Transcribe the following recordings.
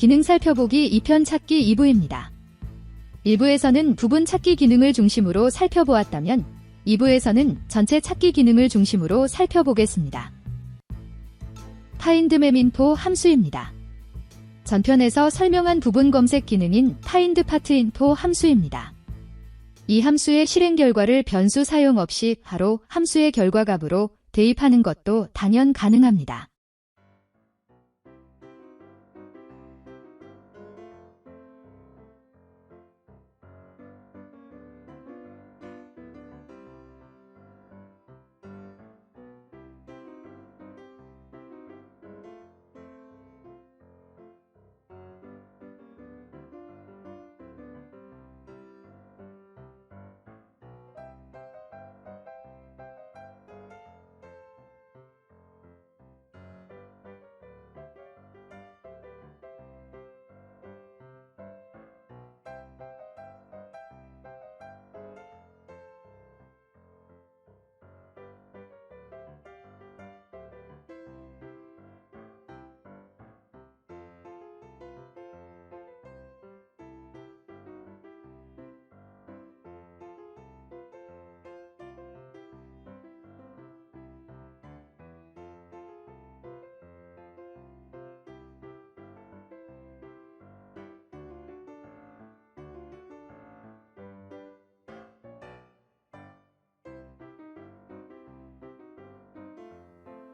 기능 살펴보기 2편 찾기 2부입니다. 1부에서는 부분 찾기 기능을 중심으로 살펴보았다면 2부에서는 전체 찾기 기능을 중심으로 살펴보겠습니다. 파인드맵인포 함수입니다. 전편에서 설명한 부분 검색 기능인 파인드파트인포 함수입니다. 이 함수의 실행 결과를 변수 사용 없이 바로 함수의 결과값으로 대입하는 것도 당연 가능합니다.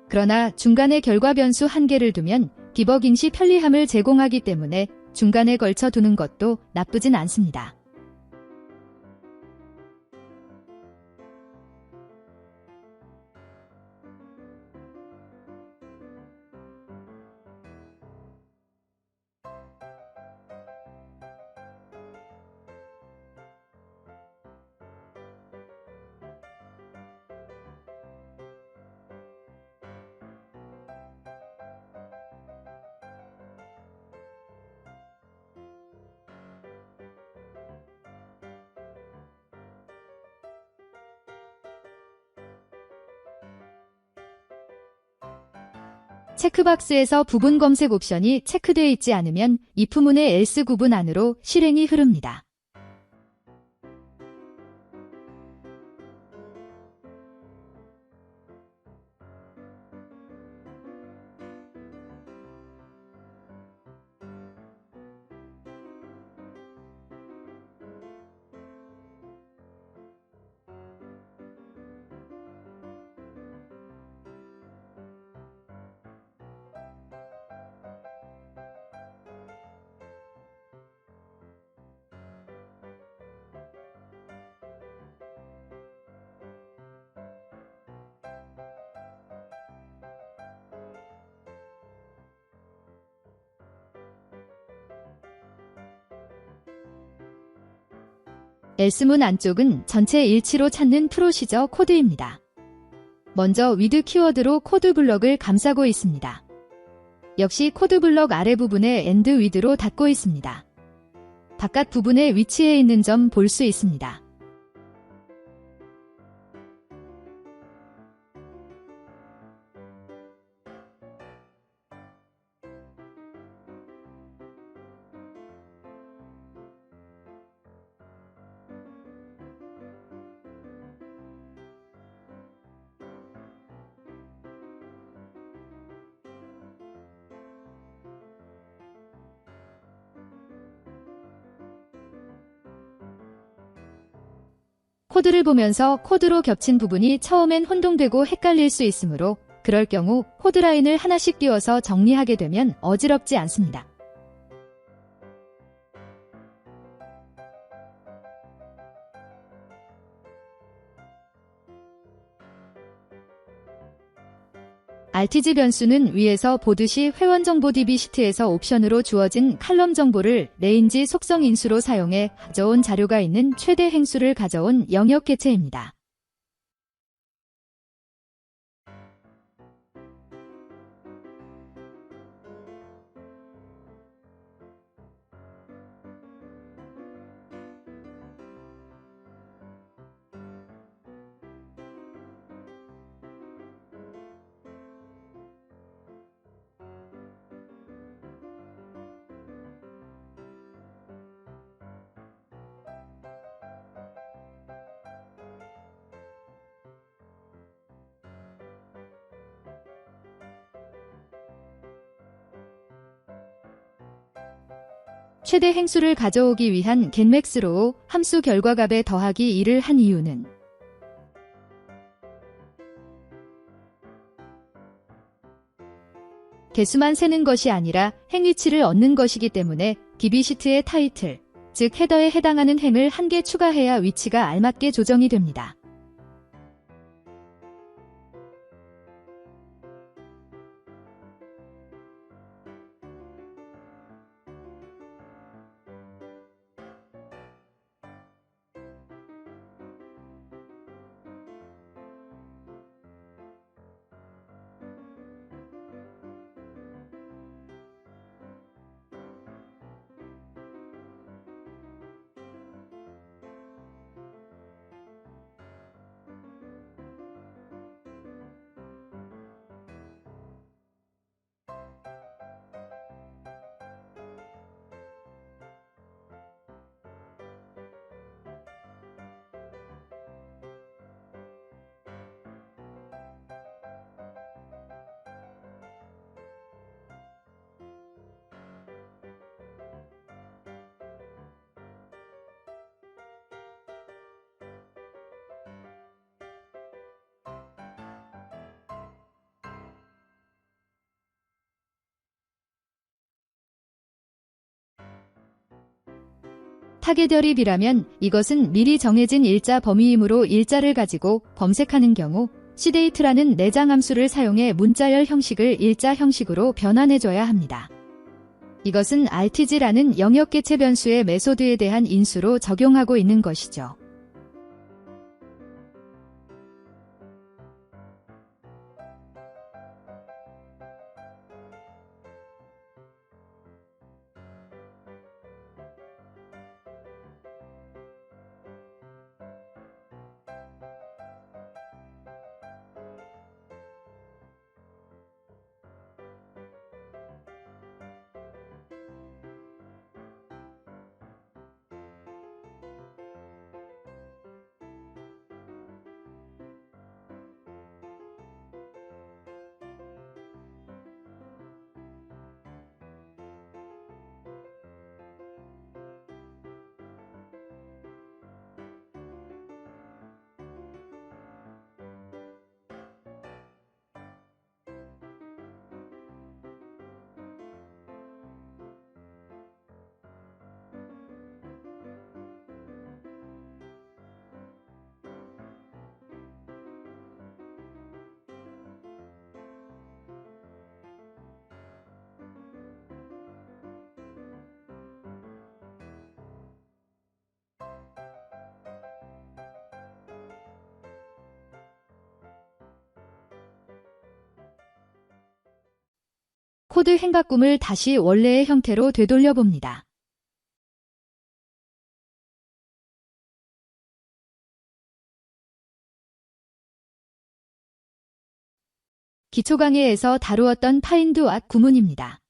그러나 중간에 결과 변수 한 개를 두면 디버깅 시 편리함을 제공하기 때문에 중간에 걸쳐 두는 것도 나쁘진 않습니다. 체크박스에서 부분 검색 옵션이 체크되어 있지 않으면 if문의 else 구분 안으로 실행이 흐릅니다. else문 안쪽은 전체 일치로 찾는 프로시저 코드입니다. 먼저 with 키워드로 코드 블럭을 감싸고 있습니다. 역시 코드 블럭 아래 부분에 end with로 닫고 있습니다. 바깥 부분에 위치해 있는 점 볼 수 있습니다. 코드를 보면서 코드로 겹친 부분이 처음엔 혼동되고 헷갈릴 수 있으므로 그럴 경우 코드 라인을 하나씩 띄워서 정리하게 되면 어지럽지 않습니다. RTG 변수는 위에서 보듯이 회원정보 DB 시트에서 옵션으로 주어진 칼럼 정보를 레인지 속성 인수로 사용해 가져온 자료가 있는 최대 행수를 가져온 영역 개체입니다. 최대 행수를 가져오기 위한 getMax로 함수 결과값에 더하기 2를 한 이유는 개수만 세는 것이 아니라 행위치를 얻는 것이기 때문에 기비시트의 타이틀, 즉 헤더에 해당하는 행을 한 개 추가해야 위치가 알맞게 조정이 됩니다. 타겟 결입이라면 이것은 미리 정해진 일자 범위이므로 일자를 가지고 검색하는 경우 cdate라는 내장 함수를 사용해 문자열 형식을 일자 형식으로 변환해줘야 합니다. 이것은 RTG라는 영역 개체 변수의 메소드에 대한 인수로 적용하고 있는 것이죠. 코드 행가꿈을 다시 원래의 형태로 되돌려 봅니다. 기초 강의에서 다루었던 파인드 왓 구문입니다.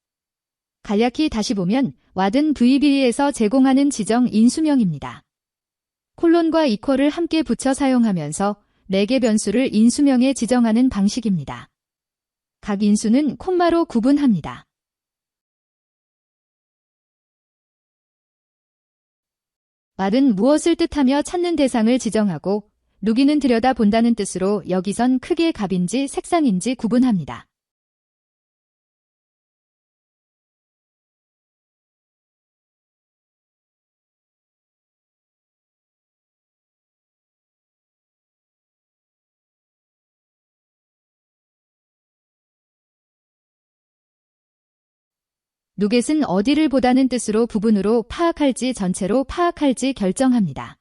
간략히 다시 보면 왓은 VB에서 제공하는 지정 인수명입니다. 콜론과 이퀄을 함께 붙여 사용하면서 4개 변수를 인수명에 지정하는 방식입니다. 각 인수는 콤마로 구분합니다. 왓은 무엇을 뜻하며 찾는 대상을 지정하고 루기는 들여다본다는 뜻으로 여기선 크기의 값인지 색상인지 구분합니다. 누겟은 어디를 보다는 뜻으로 부분으로 파악할지 전체로 파악할지 결정합니다.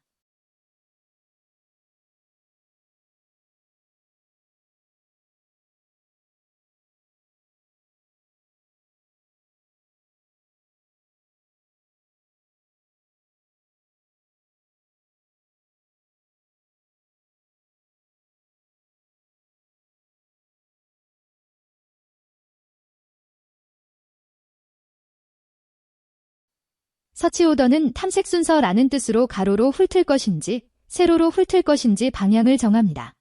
서치 오더는 탐색 순서라는 뜻으로 가로로 훑을 것인지 세로로 훑을 것인지 방향을 정합니다.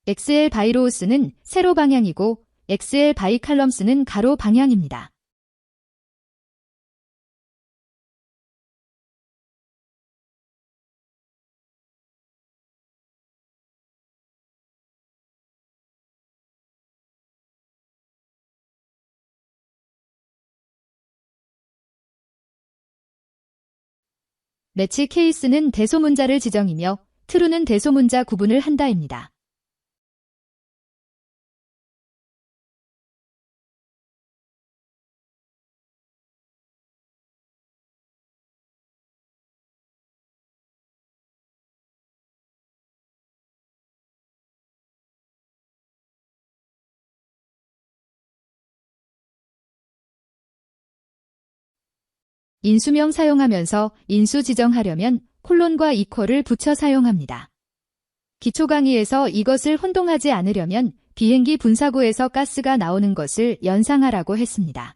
XL 바이로우스는 세로 방향이고 XL 바이칼럼스는 가로 방향입니다. 매치 케이스는 대소문자를 지정이며 true는 대소문자 구분을 한다입니다. 인수명 사용하면서 인수 지정하려면 콜론과 이퀄을 붙여 사용합니다. 기초 강의에서 이것을 혼동하지 않으려면 비행기 분사구에서 가스가 나오는 것을 연상하라고 했습니다.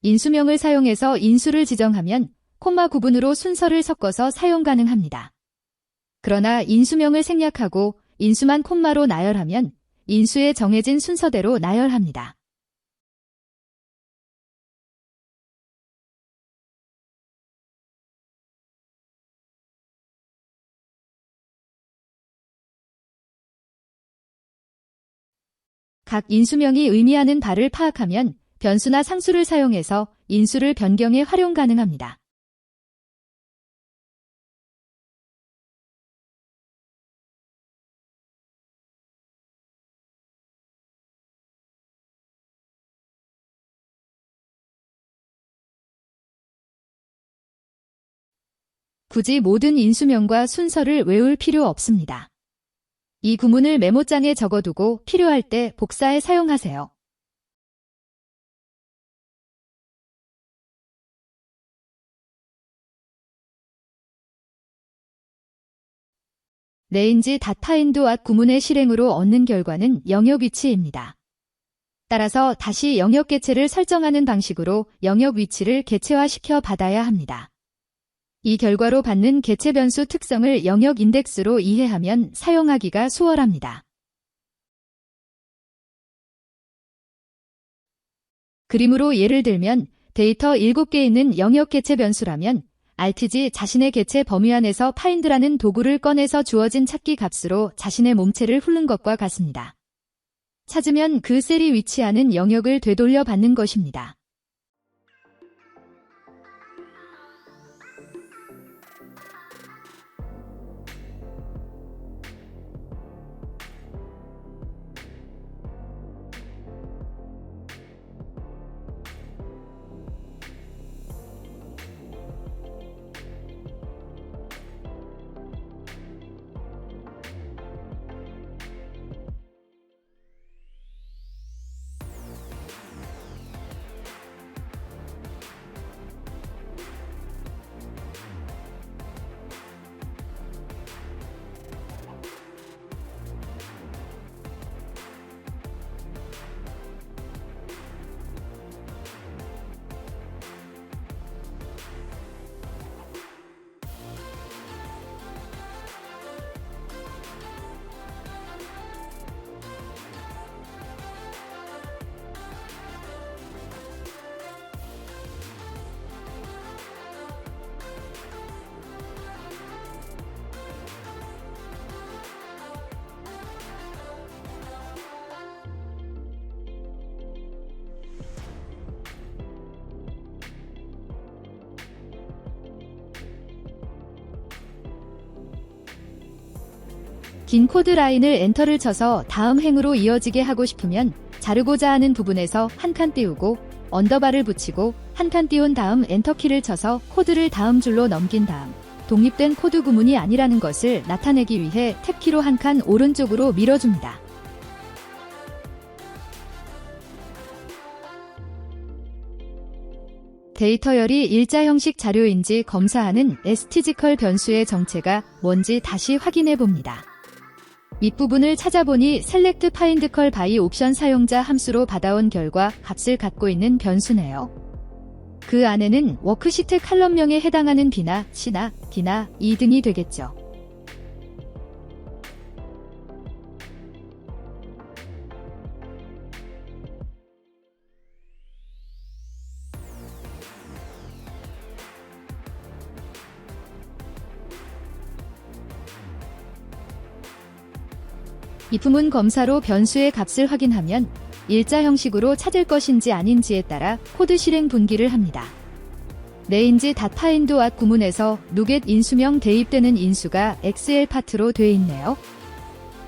인수명을 사용해서 인수를 지정하면 콤마 구분으로 순서를 섞어서 사용 가능합니다. 그러나 인수명을 생략하고 인수만 콤마로 나열하면 인수의 정해진 순서대로 나열합니다. 각 인수명이 의미하는 바를 파악하면 변수나 상수를 사용해서 인수를 변경해 활용 가능합니다. 굳이 모든 인수명과 순서를 외울 필요 없습니다. 이 구문을 메모장에 적어두고 필요할 때 복사해 사용하세요. range find at 구문의 실행으로 얻는 결과는 영역 위치입니다. 따라서 다시 영역 개체를 설정하는 방식으로 영역 위치를 개체화시켜 받아야 합니다. 이 결과로 받는 개체 변수 특성을 영역 인덱스로 이해하면 사용하기가 수월합니다. 그림으로 예를 들면 데이터 7개 있는 영역 개체 변수라면 RTG 자신의 개체 범위 안에서 find라는 도구를 꺼내서 주어진 찾기 값으로 자신의 몸체를 훑는 것과 같습니다. 찾으면 그 셀이 위치하는 영역을 되돌려 받는 것입니다. 긴 코드 라인을 엔터를 쳐서 다음 행으로 이어지게 하고 싶으면 자르고자 하는 부분에서 한 칸 띄우고 언더바를 붙이고 한 칸 띄운 다음 엔터키를 쳐서 코드를 다음 줄로 넘긴 다음 독립된 코드 구문이 아니라는 것을 나타내기 위해 탭키로 한 칸 오른쪽으로 밀어줍니다. 데이터열이 일자 형식 자료인지 검사하는 stgcal 변수의 정체가 뭔지 다시 확인해 봅니다. 윗부분을 찾아보니 select find call by 옵션 사용자 함수로 받아온 결과 값을 갖고 있는 변수네요. 그 안에는 워크시트 칼럼명에 해당하는 B나 C나 D나 E 등이 되겠죠. if문 검사로 변수의 값을 확인하면 일자 형식으로 찾을 것인지 아닌지에 따라 코드 실행 분기를 합니다. range find 구문에서 누겟 인수명 대입되는 인수가 XL 파트로 되어 있네요.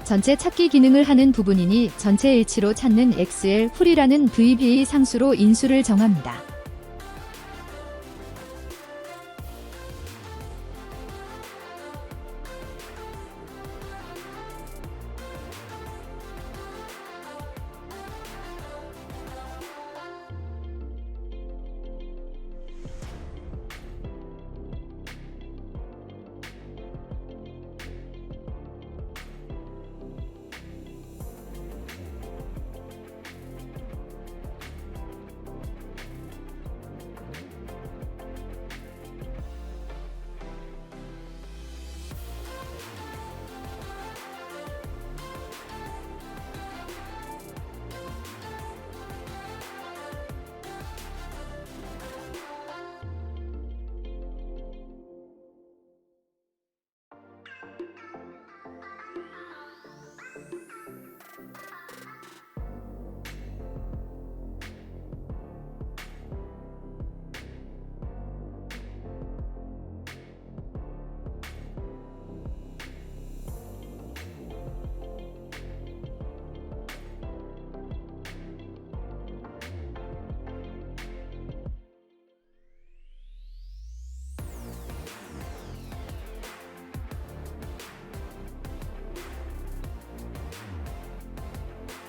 전체 찾기 기능을 하는 부분이니 전체 일치로 찾는 XL 풀이라는 VBA 상수로 인수를 정합니다.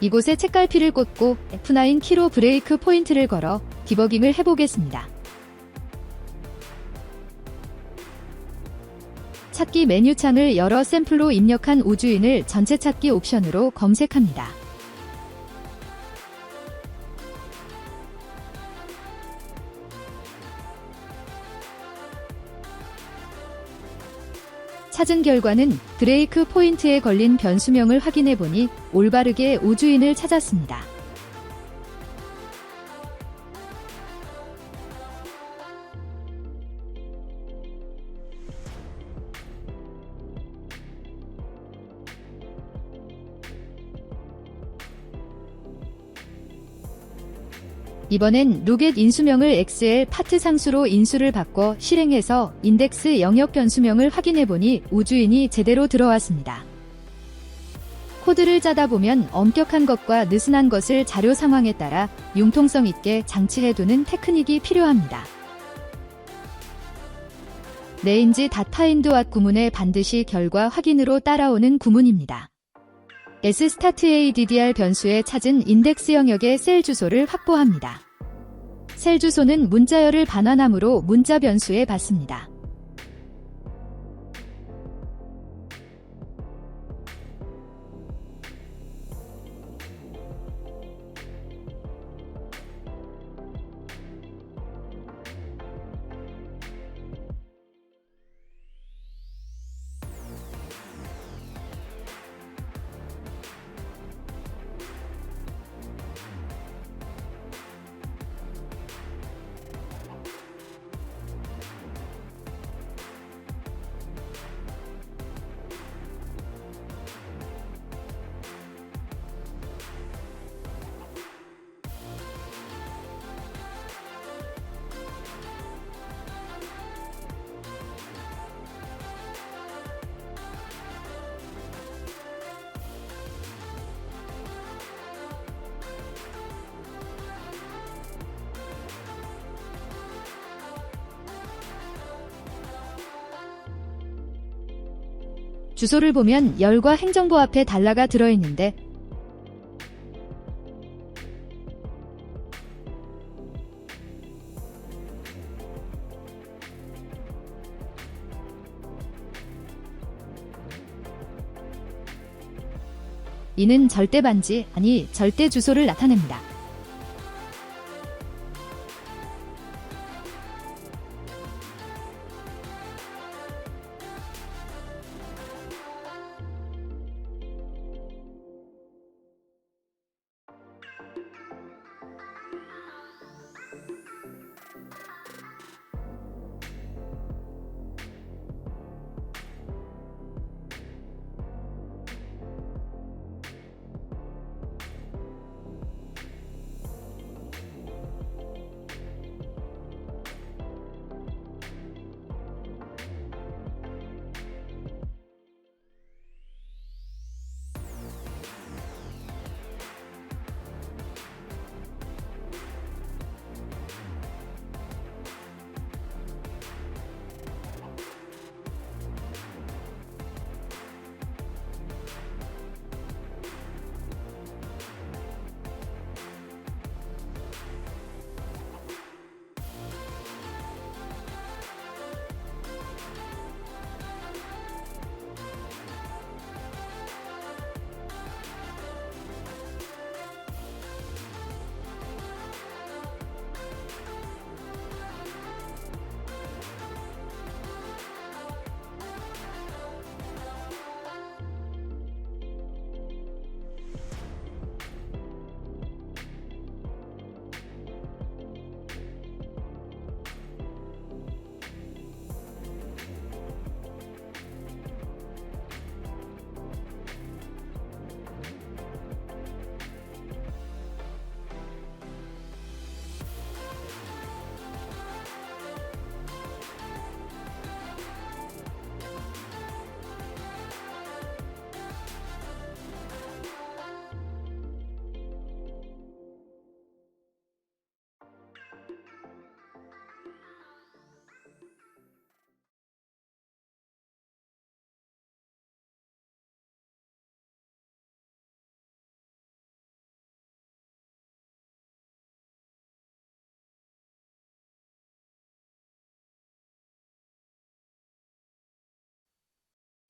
이곳에 책갈피를 꽂고 F9 키로 브레이크 포인트를 걸어 디버깅을 해보겠습니다. 찾기 메뉴 창을 열어 샘플로 입력한 우주인을 전체 찾기 옵션으로 검색합니다. 찾은 결과는 브레이크 포인트에 걸린 변수명을 확인해보니 올바르게 우주인을 찾았습니다. 이번엔 누겟 인수명을 XL 파트 상수로 인수를 바꿔 실행해서 인덱스 영역 변수명을 확인해보니 우주인이 제대로 들어왔습니다. 코드를 짜다 보면 엄격한 것과 느슨한 것을 자료 상황에 따라 융통성 있게 장치해두는 테크닉이 필요합니다. range find 구문에 반드시 결과 확인으로 따라오는 구문입니다. sstart_addr 변수에 찾은 인덱스 영역의 셀 주소를 확보합니다. 셀 주소는 문자열을 반환함으로 문자 변수에 받습니다. 주소를 보면 열과 행정부 앞에 달러가 들어있는데 이는 절대 반지, 아니 절대 주소를 나타냅니다.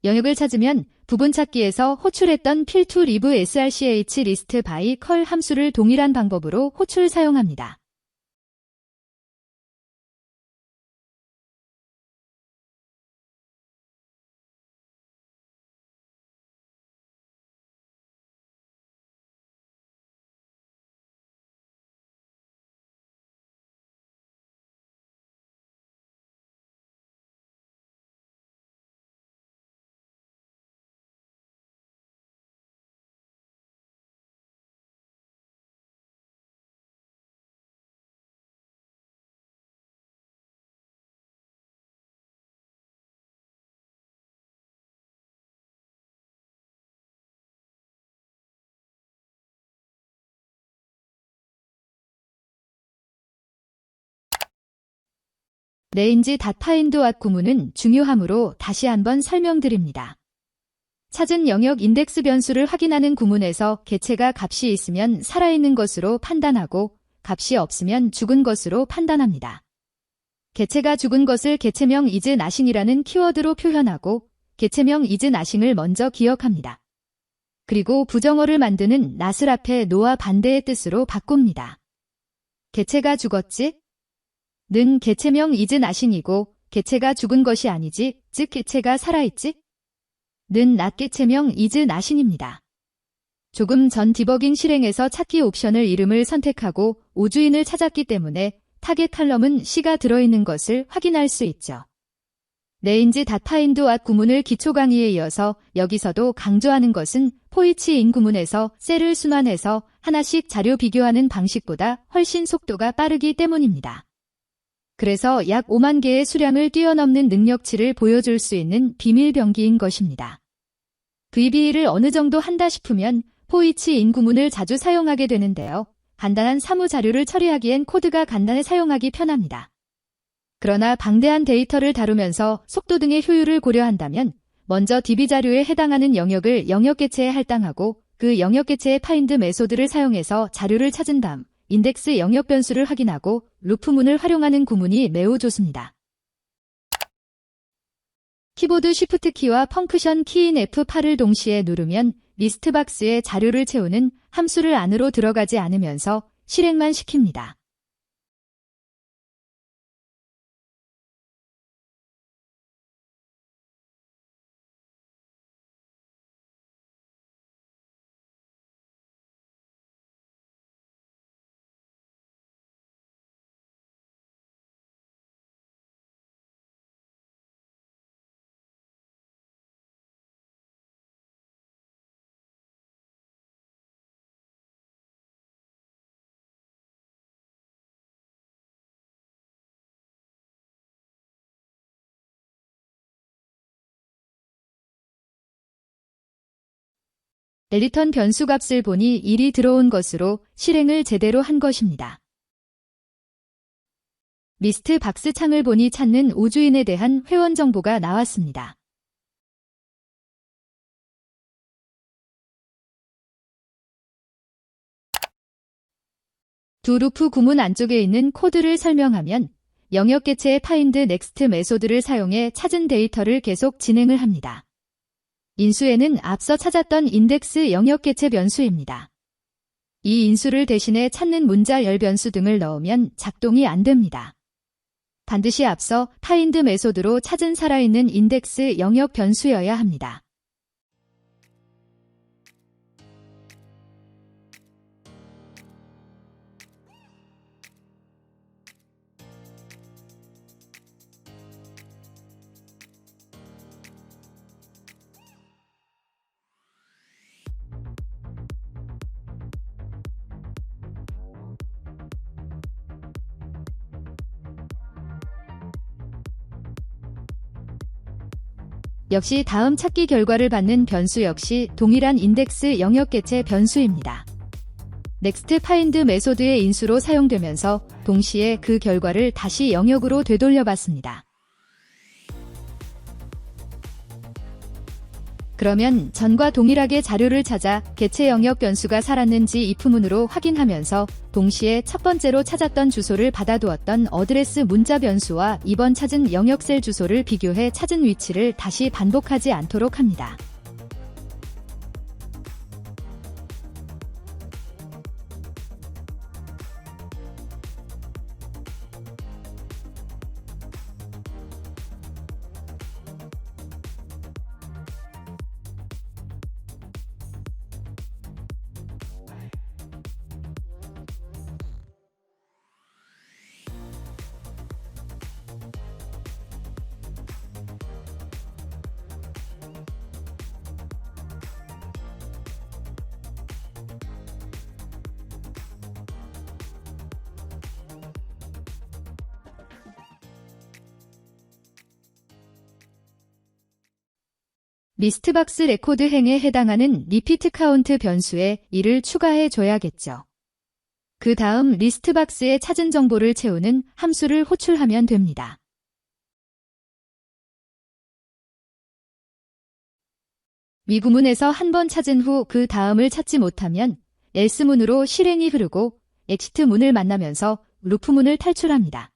영역을 찾으면 부분 찾기에서 호출했던 필투 리브 srch 리스트 바이 컬 함수를 동일한 방법으로 호출 사용합니다. range dataInd at 구문은 중요하므로 다시 한번 설명드립니다. 찾은 영역 인덱스 변수를 확인하는 구문에서 개체가 값이 있으면 살아있는 것으로 판단하고 값이 없으면 죽은 것으로 판단합니다. 개체가 죽은 것을 개체명 is nothing이라는 키워드로 표현하고 개체명 is nothing을 먼저 기억합니다. 그리고 부정어를 만드는 not을 앞에 no와 반대의 뜻으로 바꿉니다. 개체가 죽었지? 는 개체명 is nothing이고 개체가 죽은 것이 아니지, 즉 개체가 살아있지? 는 not 개체명 is nothing입니다. 조금 전 디버깅 실행에서 찾기 옵션을 이름을 선택하고 오주인을 찾았기 때문에 타겟 칼럼은 C가 들어있는 것을 확인할 수 있죠. range dataInd at 구문을 기초 강의에 이어서 여기서도 강조하는 것은 포이치인 구문에서 셀을 순환해서 하나씩 자료 비교하는 방식보다 훨씬 속도가 빠르기 때문입니다. 그래서 약 5만 개의 수량을 뛰어넘는 능력치를 보여줄 수 있는 비밀 병기인 것입니다. VBA를 어느 정도 한다 싶으면 포이치인 구문을 자주 사용하게 되는데요. 간단한 사무 자료를 처리하기엔 코드가 간단해 사용하기 편합니다. 그러나 방대한 데이터를 다루면서 속도 등의 효율을 고려한다면 먼저 DB 자료에 해당하는 영역을 영역 개체에 할당하고 그 영역 개체의 파인드 메소드를 사용해서 자료를 찾은 다음 인덱스 영역 변수를 확인하고 루프문을 활용하는 구문이 매우 좋습니다. 키보드 쉬프트 키와 펑크션 키인 F8을 동시에 누르면 리스트 박스에 자료를 채우는 함수를 안으로 들어가지 않으면서 실행만 시킵니다. 리턴 변수 값을 보니 1이 들어온 것으로 실행을 제대로 한 것입니다. 리스트 박스 창을 보니 찾는 우주인에 대한 회원 정보가 나왔습니다. 두 루프 구문 안쪽에 있는 코드를 설명하면 영역 개체의 find next 메소드를 사용해 찾은 데이터를 계속 진행을 합니다. 인수에는 앞서 찾았던 인덱스 영역 개체 변수입니다. 이 인수를 대신해 찾는 문자 열 변수 등을 넣으면 작동이 안 됩니다. 반드시 앞서 find 메소드로 찾은 살아있는 인덱스 영역 변수여야 합니다. 역시 다음 찾기 결과를 받는 변수 역시 동일한 인덱스 영역 개체 변수입니다. next find 메소드의 인수로 사용되면서 동시에 그 결과를 다시 영역으로 되돌려봤습니다. 그러면 전과 동일하게 자료를 찾아 개체 영역 변수가 살았는지 if문으로 확인하면서 동시에 첫 번째로 찾았던 주소를 받아두었던 어드레스 문자 변수와 이번 찾은 영역 셀 주소를 비교해 찾은 위치를 다시 반복하지 않도록 합니다. 리스트박스 레코드 행에 해당하는 리피트 카운트 변수에 1을 추가해 줘야겠죠. 그 다음 리스트박스에 찾은 정보를 채우는 함수를 호출하면 됩니다. 위구문에서 한 번 찾은 후 그 다음을 찾지 못하면 else문으로 실행이 흐르고 exit문을 만나면서 루프문을 탈출합니다.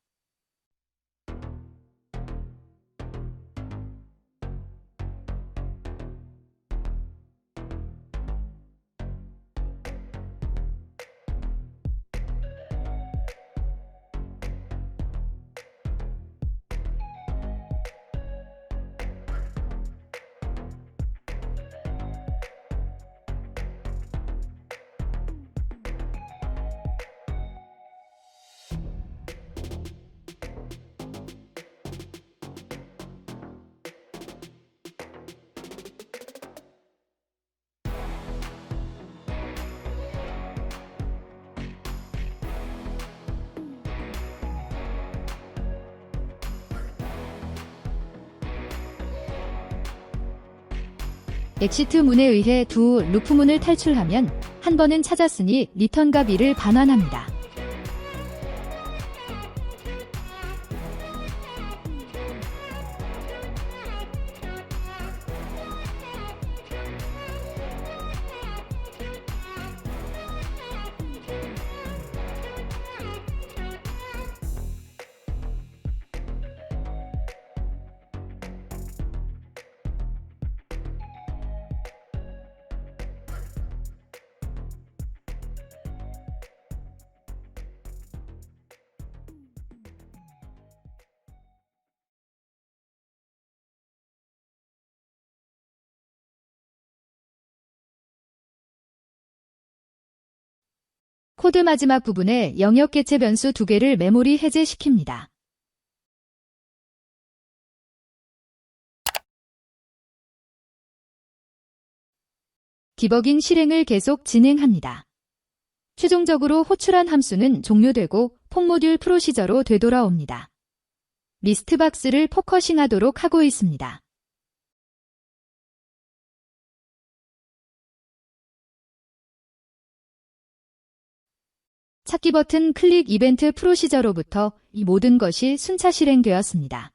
exit문에 의해 두 루프문을 탈출하면 한 번은 찾았으니 리턴 값 1을 반환합니다. 코드 마지막 부분에 영역 개체 변수 2개를 메모리 해제시킵니다. 디버깅 실행을 계속 진행합니다. 최종적으로 호출한 함수는 종료되고 폼모듈 프로시저로 되돌아옵니다. 미스트박스를 포커싱하도록 하고 있습니다. 찾기 버튼 클릭 이벤트 프로시저로부터 이 모든 것이 순차 실행되었습니다.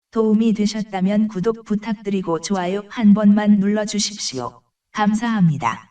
도움이 되셨다면 구독 부탁드리고 좋아요 한 번만 눌러주십시오. 감사합니다.